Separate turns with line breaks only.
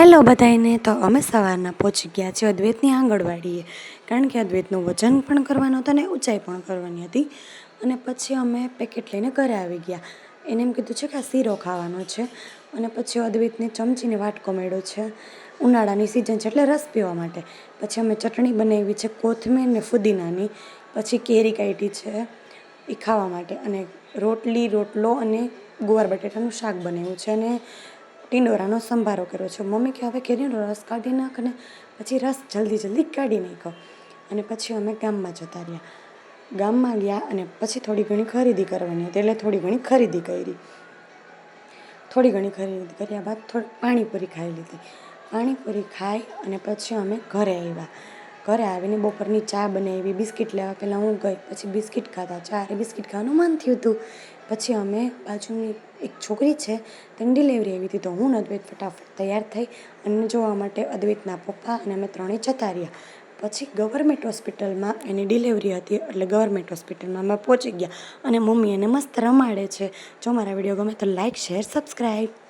Hello બધાને. તો અમે સવારના પહોંચી ગયા છીએ અદ્વૈતની આંગણવાડીએ, કારણ કે અદ્વૈતનું વજન પણ કરવાનું હતું અને ઊંચાઈ પણ કરવાની હતી. અને પછી અમે પેકેટ લઈને ઘરે આવી ગયા. એને એમ કીધું છે કે આ શીરો ખાવાનો છે. અને પછી અદ્વૈતને ચમચીને વાટકો મળ્યો છે. ઉનાળાની સિઝન છે એટલે રસ પીવા માટે. પછી અમે ચટણી બનાવી છે કોથમીર ને ફુદીનાની. પછી કેરી કાઢી છે એ ખાવા માટે. અને રોટલો અને ગુવાર બટેટાનું શાક બનાવ્યું છે અને ટીંડોરાનો સંભારો કર્યો છે. મમ્મી કે હવે કેરીનો રસ કાઢી નાખ ને. પછી રસ જલ્દી કાઢી નાખ્યો. અને પછી અમે ગામમાં જતા રહ્યા. ગામમાં ગયા અને પછી થોડી ઘણી ખરીદી કરવાની હતી એટલે થોડી ઘણી ખરીદી કરી. થોડી ઘણી ખરીદી કર્યા બાદ પાણીપુરી ખાઈ લીધી. પાણીપુરી ખાઈ અને પછી અમે ઘરે આવ્યા. ઘરે આવીને બપોરની ચા બનાવી. બિસ્કિટ લેવા પહેલાં હું ગઈ, પછી બિસ્કિટ ખાધા. ચારે બિસ્કિટ ખાવાનું મન થયું હતું. પછી અમે બાજુની એક છોકરી છે તેની ડિલિવરી આવી હતી, તો હું અદ્વૈત ફટાફટ તૈયાર થઈ અને જોવા માટે અદ્વૈતના પપ્પા અને અમે ત્રણેય જતા રહ્યા. પછી ગવર્મેન્ટ હોસ્પિટલમાં એની ડિલિવરી હતી એટલે ગવર્મેન્ટ હોસ્પિટલમાં અમે પહોંચી ગયા અને મમ્મી એને મસ્ત રમાડે છે. જો મારા વિડીયો ગમે તો લાઇક, શેર, સબસ્ક્રાઈબ.